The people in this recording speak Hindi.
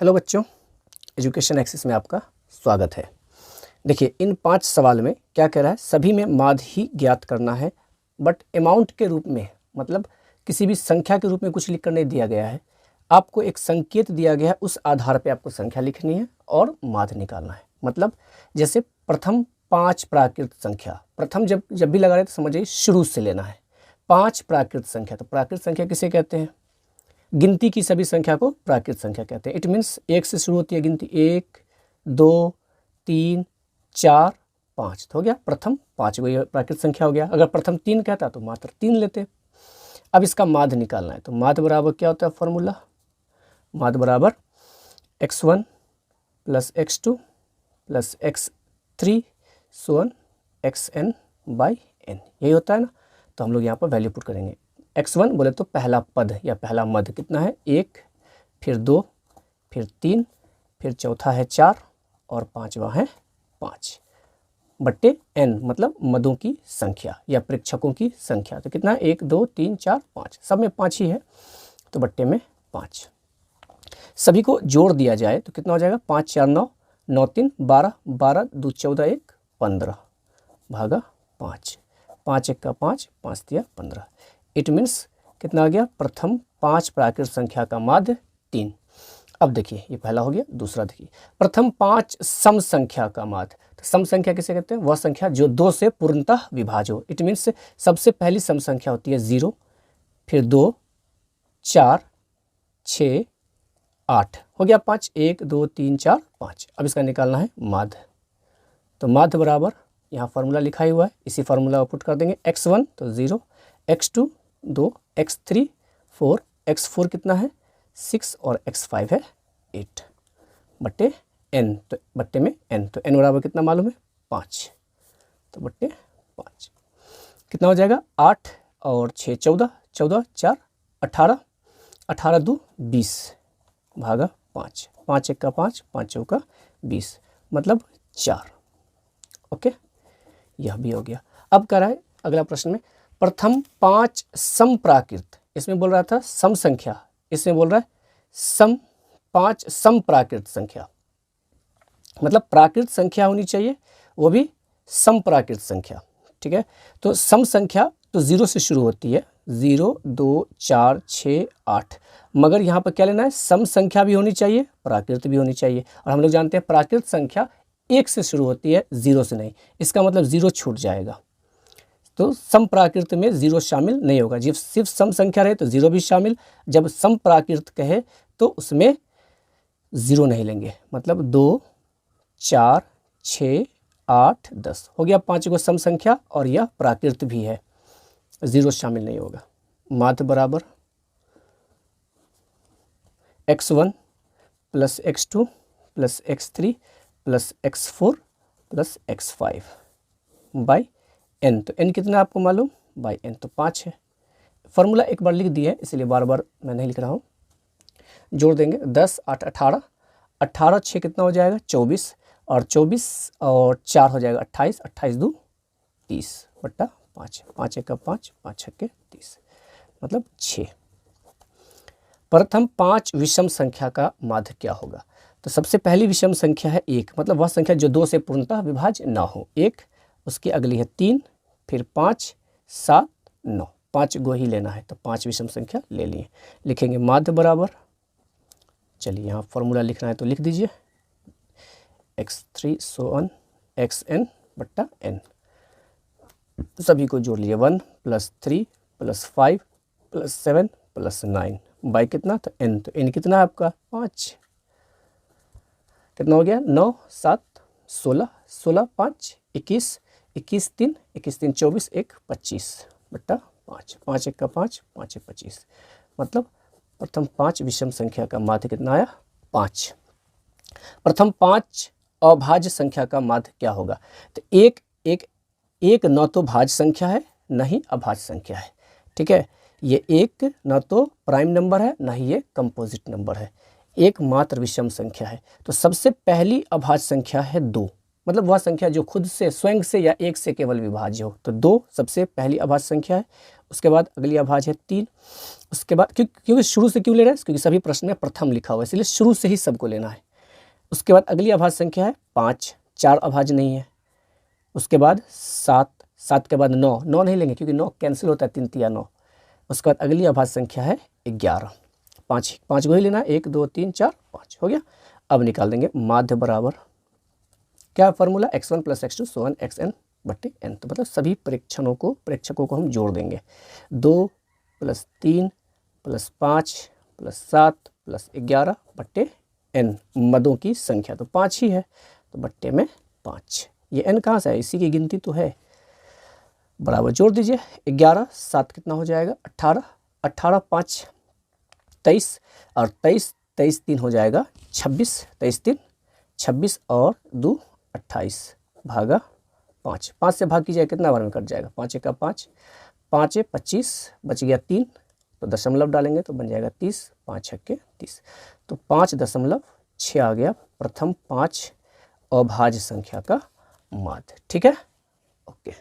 हेलो बच्चों, एजुकेशन एक्सेस में आपका स्वागत है। देखिए, इन 5 सवाल में क्या कह रहा है, सभी में माध्य ही ज्ञात करना है, बट अमाउंट के रूप में, मतलब किसी भी संख्या के रूप में कुछ लिख कर नहीं दिया गया है। आपको एक संकेत दिया गया है, उस आधार पे आपको संख्या लिखनी है और माध्य निकालना है। मतलब जैसे प्रथम 5 प्राकृत संख्या, प्रथम जब भी लगा रहे तो समझिए शुरू से लेना है। 5 प्राकृत संख्या, तो प्राकृत संख्या किसे कहते हैं? गिनती की सभी संख्या को प्राकृत संख्या कहते हैं। इट मीन्स 1 से शुरू होती है गिनती, 1 2 3 4 5, तो हो गया प्रथम 5 वो प्राकृत संख्या हो गया। अगर प्रथम 3 कहता तो मात्र 3 लेते। अब इसका माध्य निकालना है, तो माध्य बराबर क्या होता है फॉर्मूला? माध्य बराबर x1 plus x2 plus x3 so on xn by n, यही होता है ना। तो हम लोग यहाँ पर वैल्यू पुट करेंगे। x1 बोले तो पहला पद या पहला मद कितना है? 1, फिर 2, फिर 3, फिर चौथा है 4 और पांचवा है 5 बट्टे n, मतलब मदों की संख्या या प्रेक्षकों की संख्या। तो कितना है? 1 2 3 4 5, सब में 5 ही है, तो बट्टे में 5। सभी को जोड़ दिया जाए तो कितना हो जाएगा? 5 4 9, 9 3 12, 12 2 14, 1 15 भागा 5, 5 1 का 5, 5 दिया 15। इट मीन्स कितना आ गया? प्रथम 5 प्राकृत संख्या का माध्य 3। अब देखिए, ये पहला हो गया। दूसरा देखिए, प्रथम 5 सम संख्या का माध्य। तो सम संख्या किसे कहते हैं? वह संख्या जो 2 से पूर्णतः विभाज्य हो। इट मीन्स सबसे पहली सम संख्या होती है 0, फिर 2 4 6 8, हो गया 5, 1 2 3 4 5। अब इसका निकालना है माध्य। तो माध्य बराबर यहाँ फार्मूला लिखा ही हुआ है, इसी फार्मूला को पुट कर देंगे। x1 तो 0, x2 2, x3 4, x4 कितना है? 6 और x5 है 8 बट्टे n, तो बट्टे में n, तो n बराबर कितना मालूम है? 5, तो बट्टे 5 कितना हो जाएगा? 8 और 6 14, 14 4 18, 18 2 20 भागा 5, 5 1 का 5, 5 चौ का 20, मतलब 4। ओके, यह भी हो गया। अब कह रहा है अगला प्रश्न में, प्रथम 5 सम प्राकृत, इसमें बोल रहा था सम संख्या, इसमें बोल रहा है 5 सम प्राकृत संख्या, मतलब प्राकृत संख्या होनी चाहिए, वो भी सम प्राकृत संख्या। ठीक है, तो सम संख्या तो 0 से शुरू होती है, 0 2 4 6 8, मगर यहाँ पर क्या लेना है? सम संख्या भी होनी चाहिए, प्राकृत भी होनी चाहिए। और हम लोग जानते हैं प्राकृत संख्या 1 से शुरू होती है, 0 से नहीं। इसका मतलब 0 छूट जाएगा, तो सम प्राकृत में 0 शामिल नहीं होगा। जब सिर्फ सम संख्या रहे तो 0 भी शामिल, जब सम प्राकृत कहे तो उसमें 0 नहीं लेंगे। मतलब 2 4 6 8 10 हो गया 5 गो सम संख्या, और यह प्राकृत भी है, 0 शामिल नहीं होगा। माध्य बराबर x1 plus x2 plus x3 plus x4 plus x5 by n, तो n कितना आपको मालूम? बाई n, तो 5 है। फार्मूला एक बार लिख दिए, इसलिए बार बार मैं नहीं लिख रहा हूँ। जोड़ देंगे 10 8 18, 18 6 कितना हो जाएगा? 24, और 24 और 4 हो जाएगा 28, 28 2 30 बट्टा 5, 5 1 का 5, 5 6 के 30, मतलब 6। प्रथम 5 विषम संख्या का माध्य क्या होगा? तो सबसे पहली विषम संख्या है 1, मतलब वह संख्या जो 2 से पूर्णतः विभाज्य ना हो। 1, उसकी अगली है 3, फिर 5 7 9, 5 गो ही लेना है, तो 5 विषम संख्या ले लिए। लिखेंगे माध्य बराबर, चलिए यहाँ फॉर्मूला लिखना है तो लिख दीजिए, x3 सोन xn बट्टा n। सभी को जोड़ लीजिए, 1 plus 3 plus 5 plus 7 plus 9 by कितना? तो n, तो n कितना है आपका? 5। कितना हो गया? 9 7 16, 16 5 21, 21 3 21 3 24, 1 25 बट्टा 5, 5 1 का 5, 5 1 25, मतलब प्रथम 5 विषम संख्या का माध्य कितना आया? 5। प्रथम 5 अभाज्य संख्या का माध्य क्या होगा? तो एक न तो भाज्य संख्या है, न ही अभाज्य संख्या है। ठीक है, ये एक न तो प्राइम नंबर है, न ही ये कंपोजिट नंबर है, एक मात्र विषम संख्या है। तो सबसे पहली अभाज्य संख्या है 2, मतलब वह संख्या जो खुद से, स्वयं से या एक से केवल विभाज्य हो। तो 2 सबसे पहली अभाज्य संख्या है, उसके बाद अगली अभाज्य है 3, उसके बाद क्योंकि शुरू से क्यों ले रहे हैं, क्योंकि सभी प्रश्न में प्रथम लिखा हुआ है, इसलिए शुरू से ही सबको लेना है। उसके बाद अगली अभाज्य संख्या है 5, 4 अभाज्य नहीं है। उसके बाद 7, 7 के बाद 9, 9 नहीं लेंगे क्योंकि 9 कैंसिल होता है, 3 तिया 9। उसके बाद अगली अभाज्य संख्या है 11, 5 को ही लेना है, 1 2 3 4 5 हो गया। अब निकाल देंगे माध्य बराबर क्या फॉर्मूला, x1 + x2 = xn/n। तो मतलब सभी प्रेक्षकों को हम जोड़ देंगे, 2 + 3 + 5 + 7 + 11/n मदों की संख्या तो 5 ही है, तो बट्टे में 5। ये n कहाँ से है, इसी की गिनती तो है, बराबर जोड़ दीजिए। 11 7 कितना हो जाएगा, 18, 18 5 23 और 23 23 3 हो जाएगा 26, 23 3 26 और 2 28 भागा 5। 5 से भाग कीजिए, कितना बार में कट जाएगा, 5 का 5, 5 25 बच गया 3, तो दशमलव डालेंगे तो बन जाएगा 30, 5 छक्के 30। तो 5.6 आ गया प्रथम 5 अभाज्य संख्या का माध्य। ठीक है, ओके।